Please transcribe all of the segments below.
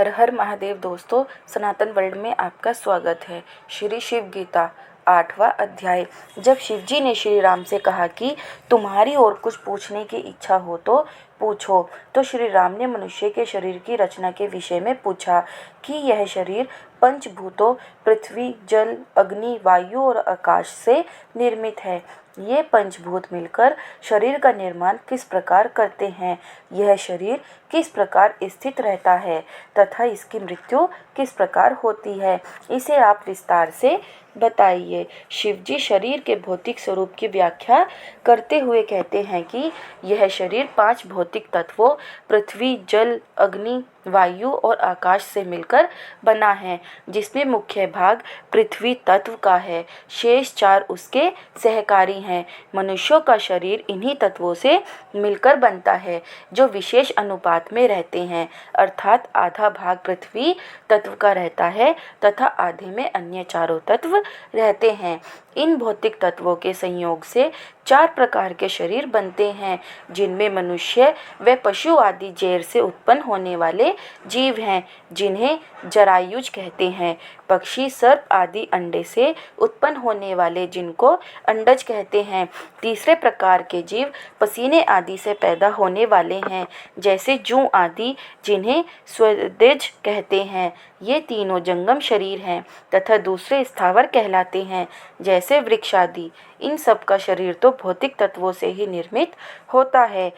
हर हर महादेव दोस्तों, सनातन वर्ल्ड में आपका स्वागत है। श्री शिव गीता 8वां अध्याय। जब शिवजी ने श्री राम से कहा कि तुम्हारी और कुछ पूछने की इच्छा हो तो पूछो, तो श्री राम ने मनुष्य के शरीर की रचना के विषय में पूछा कि यह शरीर पंचभूतों पृथ्वी, जल, अग्नि, वायु और आकाश से निर्मित है। ये पंचभूत मिलकर शरीर का निर्माण किस प्रकार करते हैं, यह शरीर किस प्रकार स्थित रहता है तथा इसकी मृत्यु किस प्रकार होती है, इसे आप विस्तार से बताइए। शिवजी शरीर के भौतिक स्वरूप की व्याख्या करते हुए कहते हैं कि यह शरीर 5 भौतिक तत्वों पृथ्वी, जल, अग्नि, वायु और आकाश से मिलकर बना है, जिसमें मुख्य भाग पृथ्वी तत्व का है, शेष 4 उसके सहकारी हैं। मनुष्यों का शरीर इन्हीं तत्वों से मिलकर बनता है, जो विशेष अनुपात में रहते हैं, अर्थात आधा भाग पृथ्वी तत्व का रहता है तथा आधे में अन्य चारों तत्व रहते हैं। इन भौतिक तत्वों के संयोग से 4 प्रकार के शरीर बनते हैं, जिनमें मनुष्य व पशु आदि जैर से उत्पन्न होने वाले जीव हैं, जिन्हें जरायुज कहते हैं। पक्षी, सर्प आदि अंडे से उत्पन्न होने वाले, जिनको अंडज कहते हैं। तीसरे प्रकार के जीव पसीने आदि से पैदा होने वाले हैं, जैसे जूं आदि, जिन्हें स्वदेज कहते हैं। ये तीनों जंगम शरीर हैं तथा दूसरे स्थावर कहलाते हैं, जैसे वृक्ष आदि। इन सब का शरीर तो भौतिक तत्वों से ही निर्मित होता है।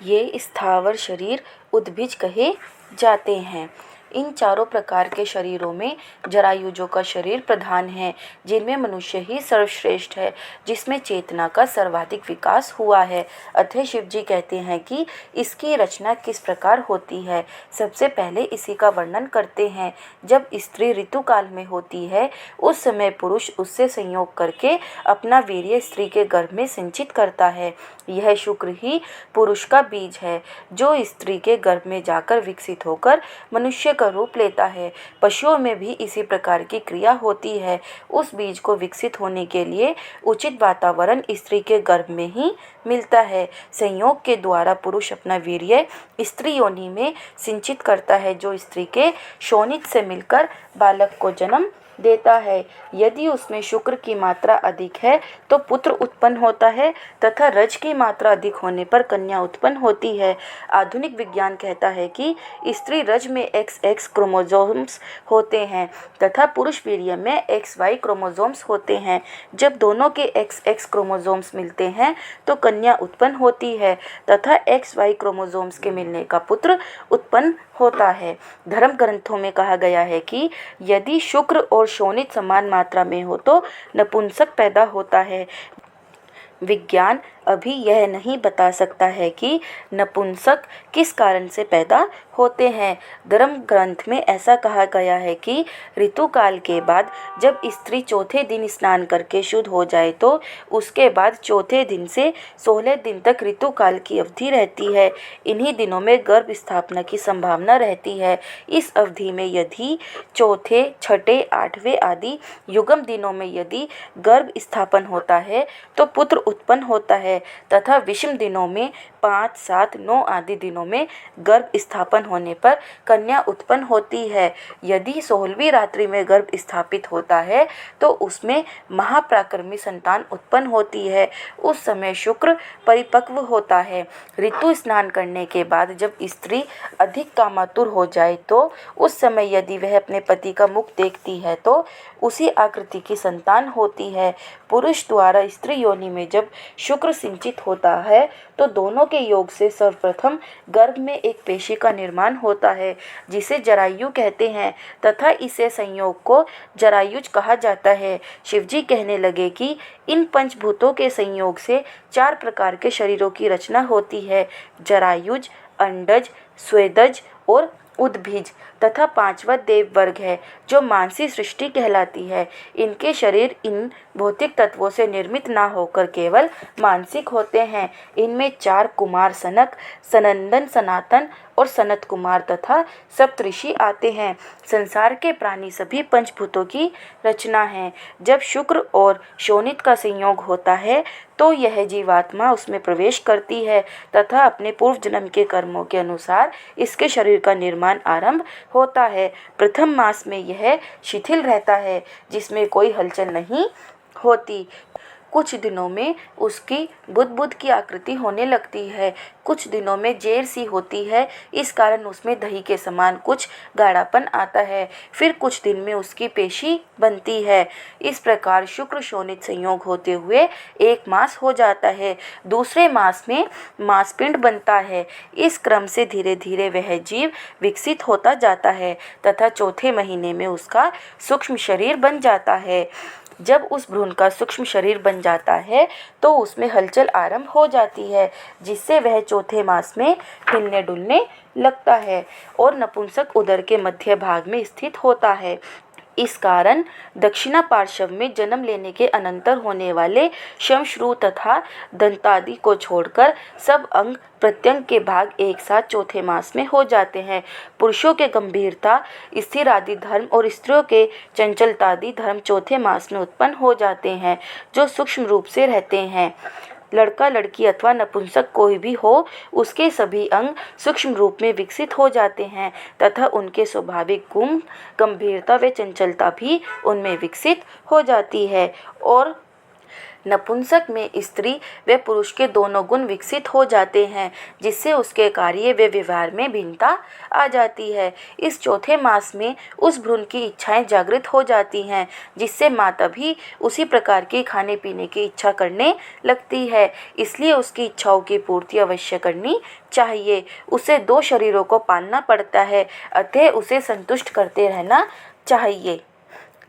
ये स्थावर शरीर उद्भिज कहे जाते हैं। इन चारों प्रकार के शरीरों में जरायुजों का शरीर प्रधान है, जिनमें मनुष्य ही सर्वश्रेष्ठ है, जिसमें चेतना का सर्वाधिक विकास हुआ है। अतः शिव जी कहते हैं कि इसकी रचना किस प्रकार होती है। सबसे पहले इसी का वर्णन करते हैं। जब स्त्री ऋतुकाल में होती है, उस समय पुरुष उससे संयोग करके अपना वीर्य स्त्री के गर्भ में संचित करता है। यह शुक्र ही पुरुष का बीज है, जो स्त्री के गर्भ में जाकर विकसित होकर मनुष्य का रूप लेता है। पशुओं में भी इसी प्रकार की क्रिया होती है। उस बीज को विकसित होने के लिए उचित वातावरण स्त्री के गर्भ में ही मिलता है। संयोग के द्वारा पुरुष अपना वीर्य स्त्री योनि में सिंचित करता है, जो स्त्री के शोणित से मिलकर बालक को जन्म देता है। यदि उसमें शुक्र की मात्रा अधिक है तो पुत्र उत्पन्न होता है तथा रज की मात्रा अधिक होने पर कन्या उत्पन्न होती है। आधुनिक विज्ञान कहता है कि स्त्री रज में XX क्रोमोसोम्स होते हैं तथा पुरुष वीर्य में XY क्रोमोसोम्स होते हैं। जब दोनों के XX क्रोमोसोम्स मिलते हैं तो कन्या उत्पन्न होती है तथा XY क्रोमोसोम्स के मिलने का पुत्र उत्पन्न होता है। धर्म ग्रंथों में कहा गया है कि यदि शुक्र और शोणित समान मात्रा में हो तो नपुंसक पैदा होता है। विज्ञान अभी यह नहीं बता सकता है कि नपुंसक किस कारण से पैदा होते हैं। धर्म ग्रंथ में ऐसा कहा गया है कि ऋतुकाल के बाद जब स्त्री चौथे दिन स्नान करके शुद्ध हो जाए तो उसके बाद चौथे दिन से 16 दिन तक ऋतुकाल की अवधि रहती है। इन्हीं दिनों में गर्भ स्थापना की संभावना रहती है। इस अवधि में यदि चौथे, छठे, 8वें आदि युग्म दिनों में यदि गर्भ स्थापन होता है तो पुत्र उत्पन्न होता है तथा विषम दिनों में 5, 7, 9 आदि दिनों में गर्भ स्थापन होने पर कन्या उत्पन्न होती है। यदि 16वीं रात्रि में गर्भ स्थापित होता है तो उसमें महाप्राक्रमी संतान उत्पन्न होती है। उस समय शुक्र परिपक्व होता है। ऋतु स्नान करने के बाद जब स्त्री अधिक कामातुर हो जाए तो उस समय यदि वह अपने पति का मुख देखती है तो उसी आकृति की संतान होती है। पुरुष द्वारा स्त्री योनि में जब शुक्र सिंचित होता है तो दोनों के योग से सर्वप्रथम गर्भ में एक पेशी का निर्माण होता है, जिसे जरायु कहते हैं तथा इसे संयोग को जरायुज कहा जाता है। शिवजी कहने लगे कि इन पंचभूतों के संयोग से 4 प्रकार के शरीरों की रचना होती है, जरायुज, अंडज, स्वेदज और उद्भिज, तथा 5वां देव वर्ग है जो मानसी सृष्टि कहलाती है। इनके शरीर इन भौतिक तत्वों से निर्मित ना होकर केवल मानसिक होते हैं। इनमें 4 कुमार सनक, सनंदन, सनातन और सनत कुमार तथा सप्तऋषि आते हैं। संसार के प्राणी सभी पंचभूतों की रचना है। जब शुक्र और शोणित का संयोग होता है तो यह जीवात्मा उसमें प्रवेश करती है तथा अपने पूर्व जन्म के कर्मों के अनुसार इसके शरीर का निर्माण आरंभ होता है। प्रथम मास में यह शिथिल रहता है, जिसमें कोई हलचल नहीं होती। कुछ दिनों में उसकी बुदबुद की आकृति होने लगती है, कुछ दिनों में जेर सी होती है, इस कारण उसमें दही के समान कुछ गाढ़ापन आता है। फिर कुछ दिन में उसकी पेशी बनती है। इस प्रकार शुक्र शोणित संयोग होते हुए 1 मास हो जाता है। दूसरे मास में मांसपिंड बनता है। इस क्रम से धीरे धीरे वह जीव विकसित होता जाता है तथा चौथे महीने में उसका सूक्ष्म शरीर बन जाता है। जब उस भ्रूण का सूक्ष्म शरीर बन जाता है तो उसमें हलचल आरंभ हो जाती है, जिससे वह चौथे मास में हिलने डुलने लगता है और नपुंसक उदर के मध्य भाग में स्थित होता है। इस कारण दक्षिणा पार्श्व में जन्म लेने के अनंतर होने वाले श्मश्रु तथा दंतादि को छोड़कर सब अंग प्रत्यंग के भाग एक साथ चौथे मास में हो जाते हैं। पुरुषों के गंभीरता, स्थिर आदि धर्म और स्त्रियों के चंचलतादि धर्म चौथे मास में उत्पन्न हो जाते हैं, जो सूक्ष्म रूप से रहते हैं। लड़का लड़की अथवा नपुंसक कोई भी हो, उसके सभी अंग सूक्ष्म रूप में विकसित हो जाते हैं तथा उनके स्वाभाविक गुण, गंभीरता व चंचलता भी उनमें विकसित हो जाती है। और नपुंसक में स्त्री व पुरुष के दोनों गुण विकसित हो जाते हैं, जिससे उसके कार्य व व्यवहार में भिन्नता आ जाती है। इस चौथे मास में उस भ्रूण की इच्छाएं जागृत हो जाती हैं, जिससे माता भी उसी प्रकार की खाने पीने की इच्छा करने लगती है। इसलिए उसकी इच्छाओं की पूर्ति अवश्य करनी चाहिए। उसे 2 शरीरों को पालना पड़ता है, अतः उसे संतुष्ट करते रहना चाहिए।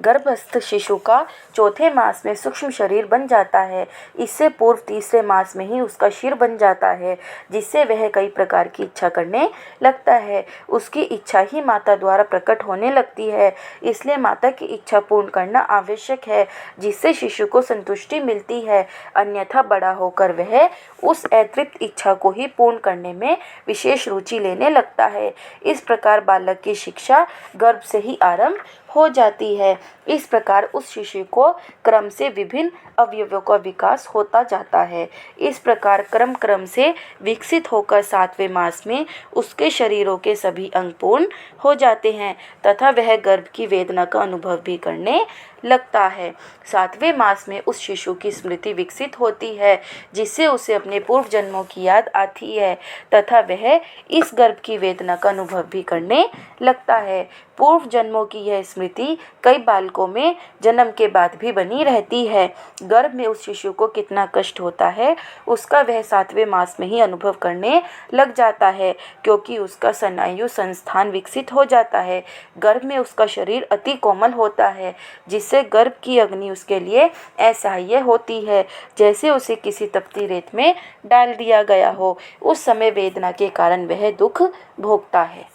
गर्भस्थ शिशु का चौथे मास में सूक्ष्म शरीर बन जाता है। इससे पूर्व तीसरे मास में ही उसका सिर बन जाता है, जिससे वह कई प्रकार की इच्छा करने लगता है। उसकी इच्छा ही माता द्वारा प्रकट होने लगती है, इसलिए माता की इच्छा पूर्ण करना आवश्यक है, जिससे शिशु को संतुष्टि मिलती है। अन्यथा बड़ा होकर वह उस अतृप्त इच्छा को ही पूर्ण करने में विशेष रुचि लेने लगता है। इस प्रकार बालक की शिक्षा गर्भ से ही आरंभ हो जाती है। इस प्रकार उस शिशु को क्रम से विभिन्न अवयवों का विकास होता जाता है। इस प्रकार क्रम क्रम से विकसित होकर 7वें मास में उसके शरीरों के सभी अंग पूर्ण हो जाते हैं तथा वह गर्भ की वेदना का अनुभव भी करने लगता है। 7वें मास में उस शिशु की स्मृति विकसित होती है, जिससे उसे अपने पूर्व जन्मों की याद आती है तथा वह इस गर्भ की वेदना का अनुभव भी करने लगता है। पूर्व जन्मों की यह स्मृति कई बालकों में जन्म के बाद भी बनी रहती है। गर्भ में उस शिशु को कितना कष्ट होता है, उसका वह 7वें मास में ही अनुभव करने लग जाता है, क्योंकि उसका स्नायु संस्थान विकसित हो जाता है। गर्भ में उसका शरीर अति कोमल होता है, जिससे गर्भ की अग्नि उसके लिए असह्य होती है, जैसे उसे किसी तपती रेत में डाल दिया गया हो। उस समय वेदना के कारण वह दुख भोगता है।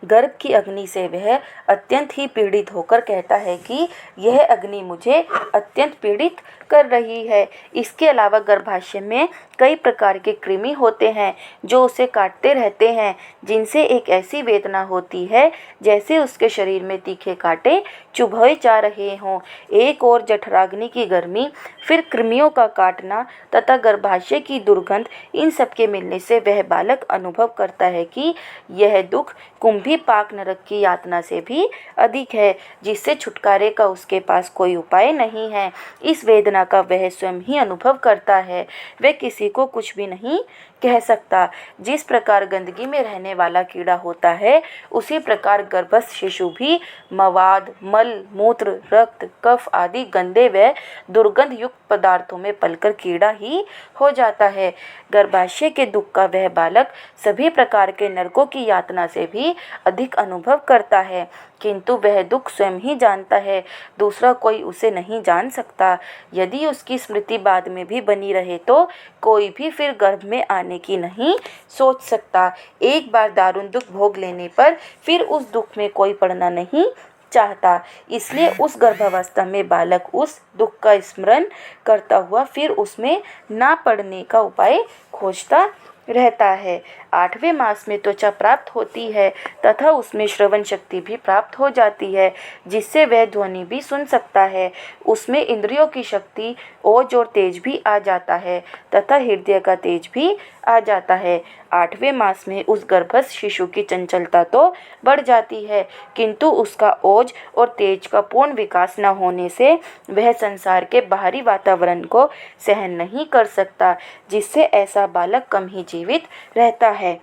गर्भ की अग्नि से वह अत्यंत ही पीड़ित होकर कहता है कि यह अग्नि मुझे अत्यंत पीड़ित कर रही है। इसके अलावा गर्भाशय में कई प्रकार के कृमि होते हैं जो उसे काटते रहते हैं, जिनसे एक ऐसी वेदना होती है जैसे उसके शरीर में तीखे कांटे चुभोए जा रहे हों। एक और जठराग्नि की गर्मी, फिर कृमियों का काटना तथा गर्भाशय की दुर्गंध, इन सब के मिलने से वह बालक अनुभव करता है कि यह दुख कुंभी पाक नरक की यातना से भी अधिक है, जिससे छुटकारे का उसके पास कोई उपाय नहीं है। इस वेदना का वह स्वयं ही अनुभव करता है, वह किसी को कुछ भी नहीं कह सकता। जिस प्रकार गंदगी में रहने वाला कीड़ा होता है, उसी प्रकार गर्भस्थ शिशु भी मवाद, मल, मूत्र, रक्त, कफ आदि गंदे व दुर्गंध युक्त पदार्थों में पलकर कीड़ा ही हो जाता है। गर्भाशय के दुख का वह बालक सभी प्रकार के नरकों की यातना से भी अधिक अनुभव करता है, किंतु वह दुख स्वयं ही जानता है, दूसरा कोई उसे नहीं जान सकता। यदि उसकी स्मृति बाद में भी बनी रहे तो कोई भी फिर गर्भ में आने की नहीं सोच सकता। एक बार दारुण दुख भोग लेने पर फिर उस दुख में कोई पड़ना नहीं चाहता। इसलिए उस गर्भावस्था में बालक उस दुख का स्मरण करता हुआ फिर उसमें ना पड़ने का उपाय खोजता रहता है। 8वें मास में त्वचा प्राप्त होती है तथा उसमें श्रवण शक्ति भी प्राप्त हो जाती है, जिससे वह ध्वनि भी सुन सकता है। उसमें इंद्रियों की शक्ति, ओज और तेज भी आ जाता है तथा हृदय का तेज भी आ जाता है। 8वें मास में उस गर्भस्थ शिशु की चंचलता तो बढ़ जाती है, किंतु उसका ओज और तेज का पूर्ण विकास न होने से वह संसार के बाहरी वातावरण को सहन नहीं कर सकता, जिससे ऐसा बालक कम ही जीवित रहता है।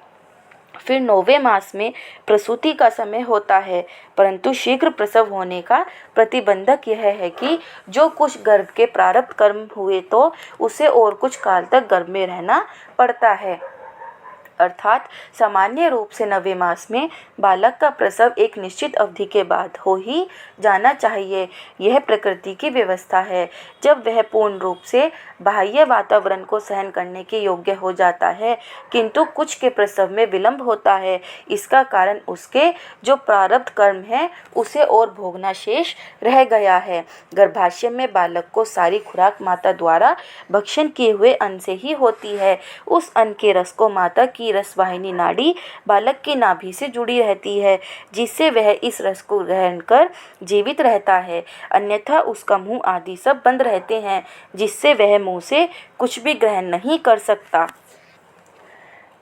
फिर 9वें मास में प्रसूति का समय होता है, परंतु शीघ्र प्रसव होने का प्रतिबंधक यह है कि जो कुछ गर्भ के प्रारब्ध कर्म हुए तो उसे और कुछ काल तक गर्भ में रहना पड़ता है। अर्थात सामान्य रूप से 9वें मास में बालक का प्रसव एक निश्चित अवधि के बाद हो ही जाना चाहिए। यह प्रकृति की व्यवस्था है। जब वह पूर्ण रूप से बाह्य वातावरण को सहन करने के योग्य हो जाता है, किंतु कुछ के प्रसव में विलंब होता है। इसका कारण उसके जो प्रारब्ध कर्म है उसे और भोगना शेष रह गया है। गर्भाशय में बालक को सारी खुराक माता द्वारा भक्षण किए हुए अन्न से ही होती है। उस अन्न के रस को माता की रसवाहिनी नाड़ी बालक की नाभि से जुड़ी रहती है, जिससे वह इस रस को ग्रहण कर जीवित रहता है। अन्यथा उसका मुंह आदि सब बंद रहते हैं, जिससे वह मुंह से कुछ भी ग्रहण नहीं कर सकता।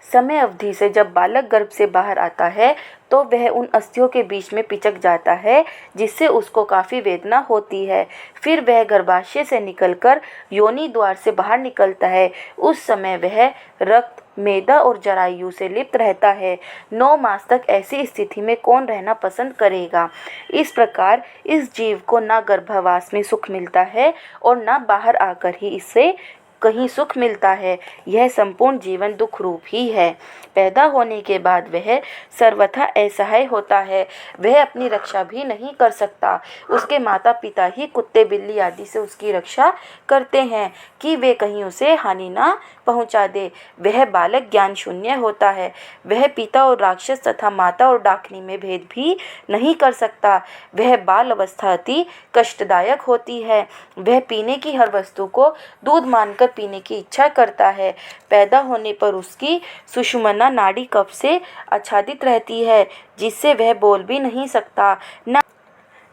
समय अवधि से जब बालक गर्भ से बाहर आता है तो वह उन अस्थियों के बीच में पिचक जाता है, जिससे उसको काफ़ी वेदना होती है। फिर वह गर्भाशय से निकलकर योनि द्वार से बाहर निकलता है। उस समय वह रक्त, मेदा और जरायु से लिप्त रहता है। 9 मास तक ऐसी स्थिति में कौन रहना पसंद करेगा। इस प्रकार इस जीव को ना गर्भावास में सुख मिलता है और ना बाहर आकर ही इससे कहीं सुख मिलता है। यह संपूर्ण जीवन दुख रूप ही है। पैदा होने के बाद वह सर्वथा असहाय होता है। वह अपनी रक्षा भी नहीं कर सकता। उसके माता पिता ही कुत्ते, बिल्ली आदि से उसकी रक्षा करते हैं कि वे कहीं उसे हानि ना पहुंचा दे। वह बालक ज्ञान शून्य होता है। वह पिता और राक्षस तथा माता और डाकनी में भेद भी नहीं कर सकता। वह बाल अवस्था अति कष्टदायक होती है। वह पीने की हर वस्तु को दूध मानकर पीने की इच्छा करता है। पैदा होने पर उसकी सुषुम्ना नाड़ी कफ से आच्छादित रहती है, जिससे वह बोल भी नहीं सकता,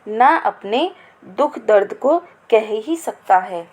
ना अपने दुख दर्द को कह ही सकता है।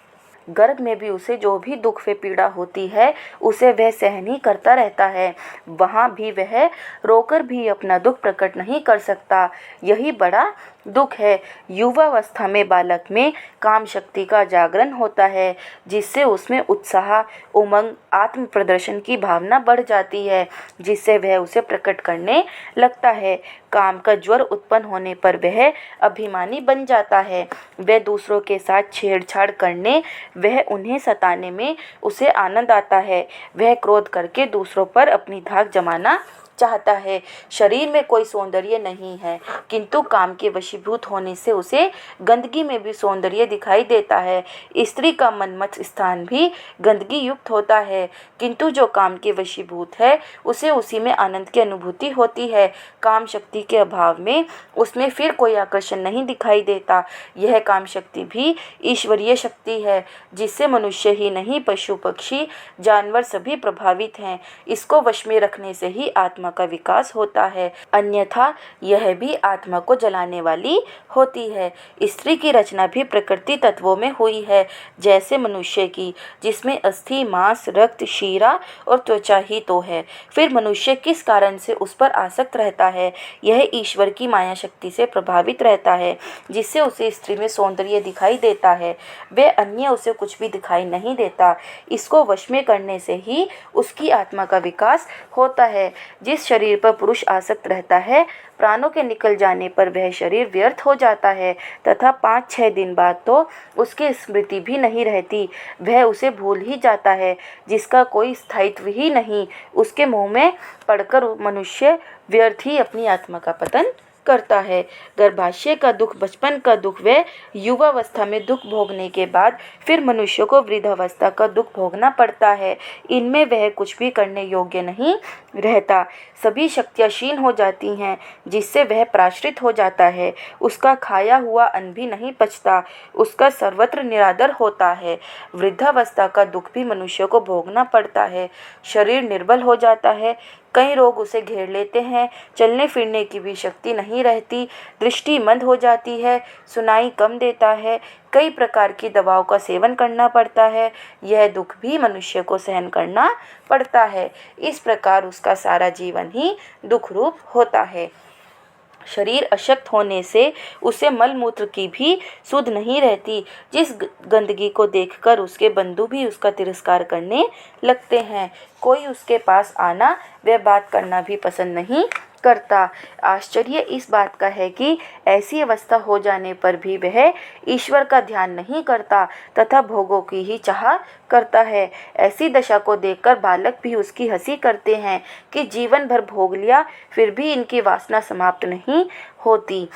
गर्भ में भी उसे जो भी दुख व पीड़ा होती है उसे वह सहन ही करता रहता है। वहाँ भी वह रोकर भी अपना दुख प्रकट नहीं कर सकता। यही बड़ा दुख है। युवावस्था में बालक में काम शक्ति का जागरण होता है, जिससे उसमें उत्साह, उमंग, आत्म प्रदर्शन की भावना बढ़ जाती है, जिससे वह उसे प्रकट करने लगता है। काम का ज्वर उत्पन्न होने पर वह अभिमानी बन जाता है। वह दूसरों के साथ छेड़छाड़ करने, वह उन्हें सताने में उसे आनंद आता है। वह क्रोध करके दूसरों पर अपनी धाक जमाना चाहता है। शरीर में कोई सौंदर्य नहीं है, किंतु काम के वशीभूत होने से उसे गंदगी में भी सौंदर्य दिखाई देता है। स्त्री का मनमत स्थान भी गंदगी युक्त होता है, किंतु जो काम के वशीभूत है उसे उसी में आनंद की अनुभूति होती है। काम शक्ति के अभाव में उसमें फिर कोई आकर्षण नहीं दिखाई देता। यह काम शक्ति भी ईश्वरीय शक्ति है, जिससे मनुष्य ही नहीं पशु पक्षी जानवर सभी प्रभावित हैं। इसको वश में रखने से ही आत्मा का विकास होता है, अन्यथा यह भी आत्मा को जलाने वाली होती है। स्त्री की रचना भी प्रकृति तत्वों में हुई है, जैसे मनुष्य की, जिसमें अस्थि, मांस, रक्त, शीरा और त्वचा ही तो है। फिर मनुष्य किस कारण से उस पर आसक्त रहता है? यह ईश्वर की माया शक्ति से प्रभावित रहता है, जिससे उसे स्त्री में सौंदर्य दिखाई देता है। वह अन्य उसे कुछ भी दिखाई नहीं देता। इसको वश में करने से ही उसकी आत्मा का विकास होता है। जिस शरीर पर पुरुष आसक्त रहता है, प्राणों के निकल जाने पर वह शरीर व्यर्थ हो जाता है तथा 5-6 दिन बाद तो उसकी स्मृति भी नहीं रहती। वह उसे भूल ही जाता है, जिसका कोई स्थायित्व ही नहीं। उसके मुंह में पड़कर मनुष्य व्यर्थ ही अपनी आत्मा का पतन करता है। गर्भाशय का दुख, बचपन का दुख व युवावस्था में दुख भोगने के बाद फिर मनुष्य को वृद्धावस्था का दुख भोगना पड़ता है। इनमें वह कुछ भी करने योग्य नहीं रहता, सभी शक्तियाँ क्षीण हो जाती हैं, जिससे वह पराश्रित हो जाता है। उसका खाया हुआ अन्न भी नहीं पचता, उसका सर्वत्र निरादर होता है। वृद्धावस्था का दुख भी मनुष्य को भोगना पड़ता है। शरीर निर्बल हो जाता है, कई रोग उसे घेर लेते हैं, चलने फिरने की भी शक्ति नहीं रहती, दृष्टि मंद हो जाती है, सुनाई कम देता है, कई प्रकार की दवाओं का सेवन करना पड़ता है। यह दुख भी मनुष्य को सहन करना पड़ता है। इस प्रकार उसका सारा जीवन ही दुख रूप होता है। शरीर अशक्त होने से उसे मल मूत्र की भी सुध नहीं रहती। जिस गंदगी को देखकर उसके बंधु भी उसका तिरस्कार करने लगते हैं। कोई उसके पास आना व बात करना भी पसंद नहीं करता। आश्चर्य इस बात का है कि ऐसी अवस्था हो जाने पर भी वह ईश्वर का ध्यान नहीं करता तथा भोगों की ही चाह करता है। ऐसी दशा को देखकर बालक भी उसकी हंसी करते हैं कि जीवन भर भोग लिया फिर भी इनकी वासना समाप्त नहीं होती।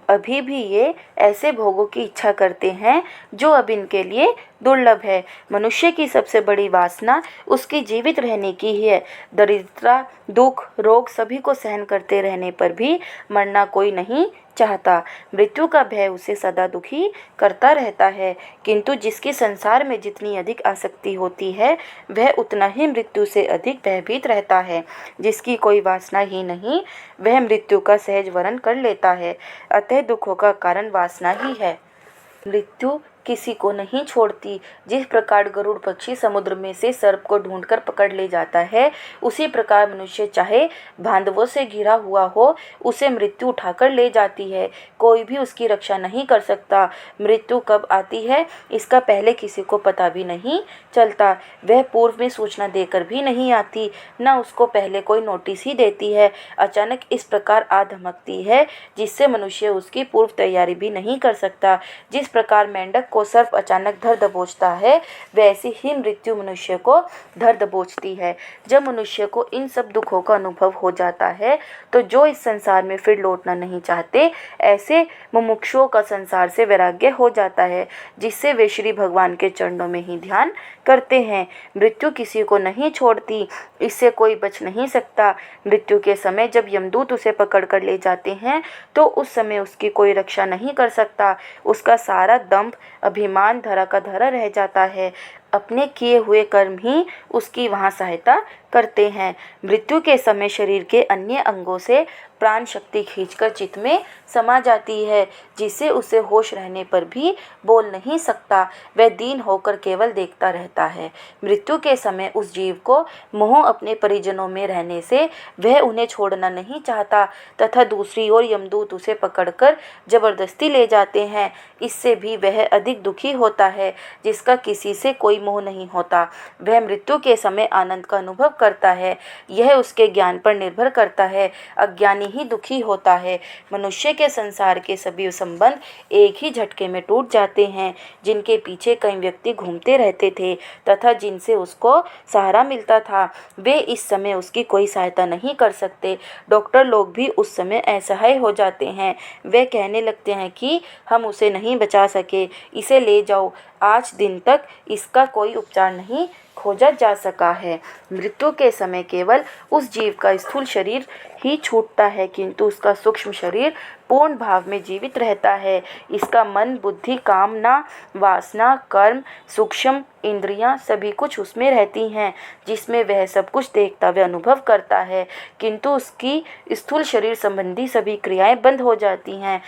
अभी भी ये ऐसे भोगों की इच्छा करते हैं जो अब इनके लिए दुर्लभ है। मनुष्य की सबसे बड़ी वासना उसकी जीवित रहने की ही है। दरिद्रता, दुख, रोग सभी को सहन करते रहने पर भी मरना कोई नहीं चाहता। मृत्यु का भय उसे सदा दुखी करता रहता है, किंतु जिसकी संसार में जितनी अधिक आसक्ति होती है वह उतना ही मृत्यु से अधिक भयभीत रहता है। जिसकी कोई वासना ही नहीं वह मृत्यु का सहज वरण कर लेता है। अतः दुखों का कारण वासना ही है। मृत्यु किसी को नहीं छोड़ती। जिस प्रकार गरुड़ पक्षी समुद्र में से सर्प को ढूंढकर पकड़ ले जाता है, उसी प्रकार मनुष्य चाहे बांधवों से घिरा हुआ हो, उसे मृत्यु उठाकर ले जाती है। कोई भी उसकी रक्षा नहीं कर सकता। मृत्यु कब आती है इसका पहले किसी को पता भी नहीं चलता। वह पूर्व में सूचना देकर भी नहीं आती, न उसको पहले कोई नोटिस ही देती है। अचानक इस प्रकार आ धमकती है जिससे मनुष्य उसकी पूर्व तैयारी भी नहीं कर सकता। जिस प्रकार मेंढक को सर्प अचानक धर दबोचता है, वैसे ही मृत्यु मनुष्य को धर दबोचती है। जब मनुष्य को इन सब दुखों का अनुभव हो जाता है तो जो इस संसार में फिर लौटना नहीं चाहते, ऐसे मुमुक्षुओं का संसार से वैराग्य हो जाता है, जिससे वे श्री भगवान के चरणों में ही ध्यान करते हैं। मृत्यु किसी को नहीं छोड़ती, इससे कोई बच नहीं सकता। मृत्यु के समय जब यमदूत उसे पकड़ कर ले जाते हैं तो उस समय उसकी कोई रक्षा नहीं कर सकता। उसका सारा दंभ, अभिमान धरा का धरा रह जाता है। अपने किए हुए कर्म ही उसकी वहाँ सहायता करते हैं। मृत्यु के समय शरीर के अन्य अंगों से प्राण शक्ति खींचकर चित्त में समा जाती है, जिससे उसे होश रहने पर भी बोल नहीं सकता। वह दीन होकर केवल देखता रहता है। मृत्यु के समय उस जीव को मोह अपने परिजनों में रहने से वह उन्हें छोड़ना नहीं चाहता तथा दूसरी ओर यमदूत उसे पकड़कर जबरदस्ती ले जाते हैं। इससे भी वह अधिक दुखी होता है। जिसका किसी से कोई मोह नहीं होता वह मृत्यु के समय आनंद का अनुभव करता है। यह उसके ज्ञान पर निर्भर करता है। अज्ञानी ही दुखी होता है। मनुष्य के संसार के सभी संबंध एक ही झटके में टूट जाते हैं। जिनके पीछे कई व्यक्ति घूमते रहते थे तथा जिनसे उसको सहारा मिलता था, वे इस समय उसकी कोई सहायता नहीं कर सकते। डॉक्टर लोग भी उस समय असहाय हो जाते हैं। वे कहने लगते हैं कि हम उसे नहीं बचा सके, इसे ले जाओ। आज दिन तक इसका कोई उपचार नहीं खोजा जा सका है। मृत्यु के समय केवल उस जीव का स्थूल शरीर ही छूटता है, किंतु उसका सूक्ष्म शरीर पूर्ण भाव में जीवित रहता है। इसका मन, बुद्धि, कामना, वासना, कर्म, सूक्ष्म इंद्रियां सभी कुछ उसमें रहती हैं, जिसमें वह सब कुछ देखता व अनुभव करता है। किंतु उसकी स्थूल शरीर संबंधी सभी क्रियाएं बंद हो जाती हैं,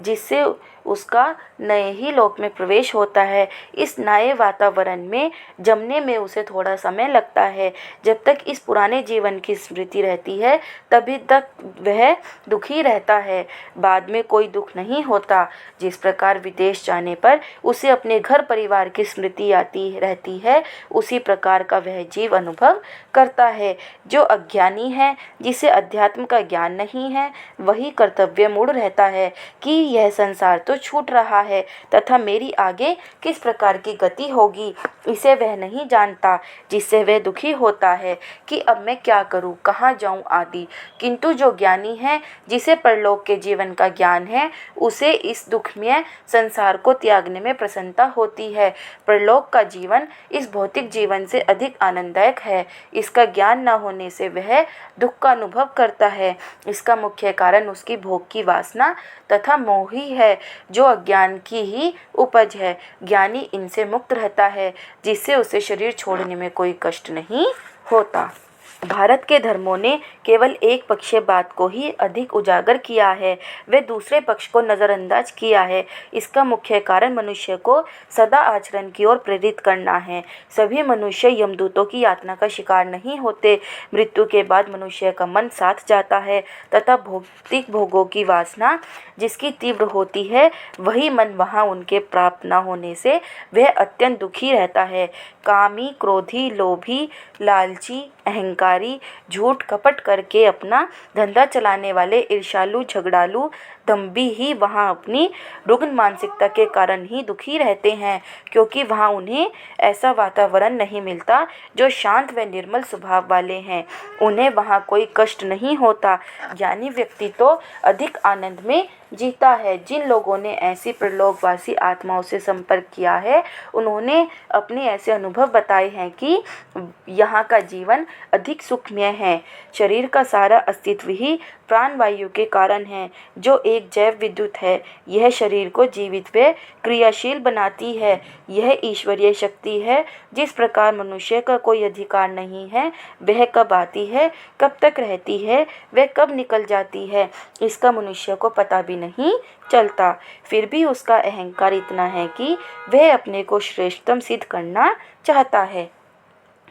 जिससे उसका नए ही लोक में प्रवेश होता है। इस नए वातावरण में जमने में उसे थोड़ा समय लगता है। जब तक इस पुराने जीवन की स्मृति रहती है तभी तक वह दुखी रहता है, बाद में कोई दुख नहीं होता। जिस प्रकार विदेश जाने पर उसे अपने घर परिवार की स्मृति आती रहती है, उसी प्रकार का वह जीव अनुभव करता है। जो अज्ञानी है, जिसे अध्यात्म का ज्ञान नहीं है, वही कर्तव्य मूढ़ रहता है कि यह संसार तो छूट रहा है तथा मेरी आगे किस प्रकार की गति होगी इसे वह नहीं जानता, जिससे वह दुखी होता है कि अब मैं क्या करूं, कहाँ जाऊं आदि। किंतु जो ज्ञानी है, जिसे परलोक के जीवन का ज्ञान है, उसे इस दुखमय संसार को त्यागने में प्रसन्नता होती है। परलोक का जीवन इस भौतिक जीवन से अधिक आनंददायक है। इसका ज्ञान न होने से वह दुख का अनुभव करता है। इसका मुख्य कारण उसकी भोग की वासना तथा मोह ही है, जो अज्ञान की ही उपज है। ज्ञानी इनसे मुक्त रहता है, जिससे उसे शरीर छोड़ने में कोई कष्ट नहीं होता। भारत के धर्मों ने केवल एक पक्षीय बात को ही अधिक उजागर किया है, वे दूसरे पक्ष को नज़रअंदाज किया है। इसका मुख्य कारण मनुष्य को सदा आचरण की ओर प्रेरित करना है। सभी मनुष्य यमदूतों की यातना का शिकार नहीं होते। मृत्यु के बाद मनुष्य का मन साथ जाता है तथा भौतिक भोगों की वासना जिसकी तीव्र होती है, वही मन वहाँ उनके प्राप्त न होने से वह अत्यंत दुखी रहता है। कामी, क्रोधी, लोभी, लालची, अहंकारी, झूठ कपट करके अपना धंधा चलाने वाले ईर्ष्यालु, झगड़ालू, दंभी ही वहाँ अपनी रुग्ण मानसिकता के कारण ही दुखी रहते हैं, क्योंकि वहाँ उन्हें ऐसा वातावरण नहीं मिलता जो शांत व निर्मल स्वभाव वाले हैं। उन्हें वहाँ कोई कष्ट नहीं होता। ज्ञानी व्यक्ति तो अधिक आनंद में जीता है। जिन लोगों ने ऐसी प्रलोकवासी आत्माओं से संपर्क किया है, उन्होंने अपने ऐसे अनुभव बताए हैं कि यहाँ का जीवन अधिक सुखमय है। शरीर का सारा अस्तित्व ही प्राणवायु के कारण है, जो एक जैव विद्युत है। यह शरीर को जीवित व क्रियाशील बनाती है। यह ईश्वरीय शक्ति है। जिस प्रकार मनुष्य का कोई अधिकार नहीं है, वह कब आती है, कब तक रहती है, वह कब निकल जाती है, इसका मनुष्य को पता भी नहीं चलता। फिर भी उसका अहंकार इतना है कि वह अपने को श्रेष्ठतम सिद्ध करना चाहता है।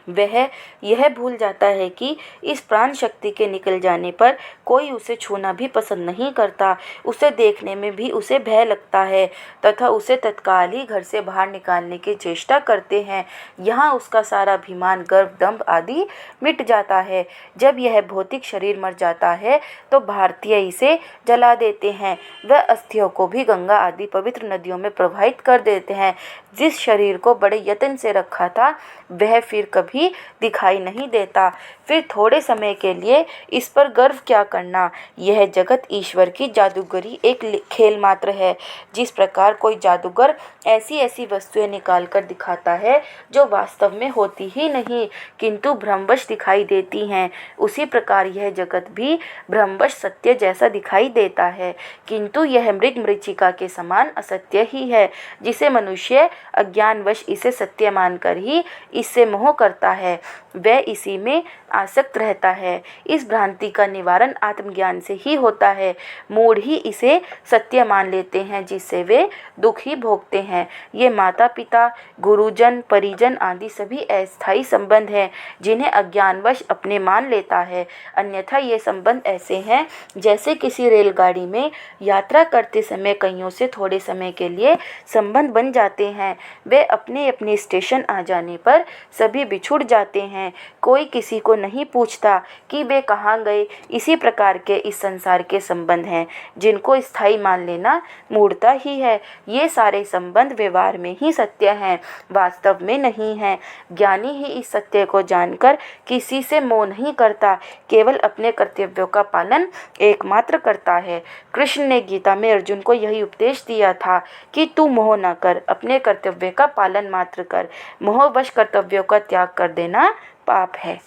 वह यह भूल जाता है कि इस प्राण शक्ति के निकल जाने पर कोई उसे छूना भी पसंद नहीं करता। उसे देखने में भी उसे भय लगता है तथा उसे तत्काल ही घर से बाहर निकालने की चेष्टा करते हैं। यहाँ उसका सारा अभिमान, गर्व, दंभ आदि मिट जाता है। जब यह भौतिक शरीर मर जाता है तो भारतीय इसे जला देते हैं। वह अस्थियों को भी गंगा आदि पवित्र नदियों में प्रवाहित कर देते हैं। जिस शरीर को बड़े यत्न से रखा था, वह फिर कभी दिखाई नहीं देता। फिर थोड़े समय के लिए इस पर गर्व क्या करना। यह जगत ईश्वर की जादूगरी एक खेल मात्र है। जिस प्रकार कोई जादूगर ऐसी ऐसी वस्तुएं निकाल कर दिखाता है जो वास्तव में होती ही नहीं किंतु भ्रमवश दिखाई देती हैं, उसी प्रकार यह जगत भी भ्रमवश सत्य जैसा दिखाई देता है, किंतु यह मृग मरीचिका के समान असत्य ही है, जिसे मनुष्य अज्ञानवश इसे सत्य मानकर ही इससे मोह करता है, वह इसी में आसक्त रहता है। इस भ्रांति का निवारण आत्मज्ञान से ही होता है। मूढ़ ही इसे सत्य मान लेते हैं, जिससे वे दुख ही भोगते हैं। ये माता पिता, गुरुजन, परिजन आदि सभी अस्थायी संबंध हैं, जिन्हें अज्ञानवश अपने मान लेता है। अन्यथा ये संबंध ऐसे हैं जैसे किसी रेलगाड़ी में यात्रा करते समय कईयों से थोड़े समय के लिए संबंध बन जाते हैं। वे अपने अपने स्टेशन आ जाने पर सभी बिछुड़ जाते हैं। कोई किसी को नहीं पूछता कि वे कहाँ गए। इसी प्रकार के इस संसार के संबंध हैं, जिनको स्थायी मान लेना मूढ़ता ही है। ये सारे संबंध व्यवहार में ही सत्य हैं, वास्तव में नहीं हैं। ज्ञानी ही इस सत्य को जानकर किसी से मोह नहीं करता, केवल अपने कर्तव्यों का पालन एकमात्र करता है। कृष्ण ने गीता में अर्जुन को यही उपदेश दिया था कि तू मोह न कर, अपने कर्तव्य का पालन मात्र कर। मोहवश कर्तव्यों का त्याग कर देना पाप है।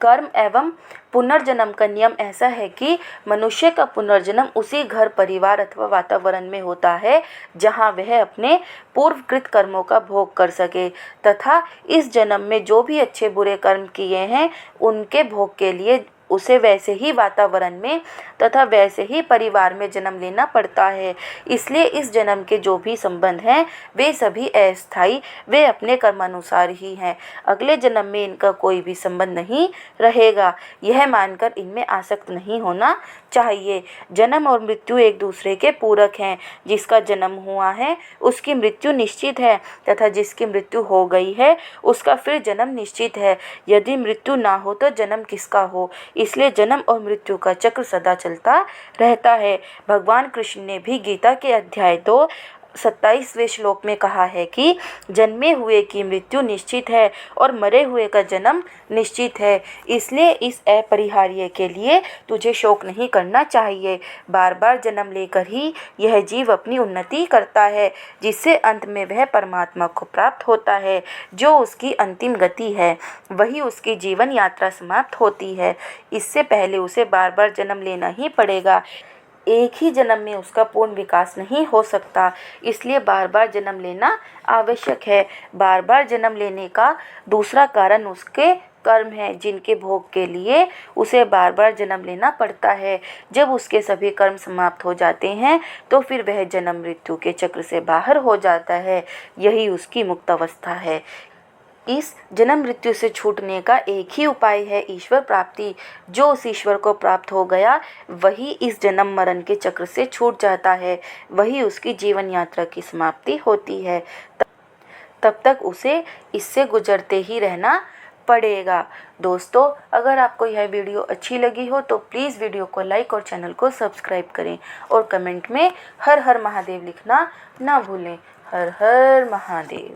कर्म एवं पुनर्जन्म का नियम ऐसा है कि मनुष्य का पुनर्जन्म उसी घर, परिवार अथवा वातावरण में होता है जहां वह अपने पूर्वकृत कर्मों का भोग कर सके तथा इस जन्म में जो भी अच्छे बुरे कर्म किए हैं उनके भोग के लिए उसे वैसे ही वातावरण में तथा वैसे ही परिवार में जन्म लेना पड़ता है। इसलिए इस जन्म के जो भी संबंध हैं वे सभी अस्थायी, वे अपने कर्मानुसार ही हैं। अगले जन्म में इनका कोई भी संबंध नहीं रहेगा, यह मानकर इनमें आसक्त नहीं होना चाहिए। जन्म और मृत्यु एक दूसरे के पूरक हैं। जिसका जन्म हुआ है उसकी मृत्यु निश्चित है तथा जिसकी मृत्यु हो गई है उसका फिर जन्म निश्चित है। यदि मृत्यु ना हो तो जन्म किसका हो, इसलिए जन्म और मृत्यु का चक्र सदा चलता रहता है। भगवान कृष्ण ने भी गीता के अध्याय 2 27वें श्लोक में कहा है कि जन्मे हुए की मृत्यु निश्चित है और मरे हुए का जन्म निश्चित है, इसलिए इस अपरिहार्य के लिए तुझे शोक नहीं करना चाहिए। बार बार जन्म लेकर ही यह जीव अपनी उन्नति करता है, जिससे अंत में वह परमात्मा को प्राप्त होता है, जो उसकी अंतिम गति है। वही उसकी जीवन यात्रा समाप्त होती है। इससे पहले उसे बार बार जन्म लेना ही पड़ेगा। एक ही जन्म में उसका पूर्ण विकास नहीं हो सकता, इसलिए बार बार जन्म लेना आवश्यक है। बार बार जन्म लेने का दूसरा कारण उसके कर्म है, जिनके भोग के लिए उसे बार बार जन्म लेना पड़ता है। जब उसके सभी कर्म समाप्त हो जाते हैं तो फिर वह जन्म मृत्यु के चक्र से बाहर हो जाता है। यही उसकी मुक्त अवस्था है। इस जन्म मृत्यु से छूटने का एक ही उपाय है, ईश्वर प्राप्ति। जो उस ईश्वर को प्राप्त हो गया वही इस जन्म मरण के चक्र से छूट जाता है। वही उसकी जीवन यात्रा की समाप्ति होती है। तब तक उसे इससे गुजरते ही रहना पड़ेगा। दोस्तों, अगर आपको यह वीडियो अच्छी लगी हो तो प्लीज़ वीडियो को लाइक और चैनल को सब्सक्राइब करें और कमेंट में हर हर महादेव लिखना ना भूलें। हर हर महादेव।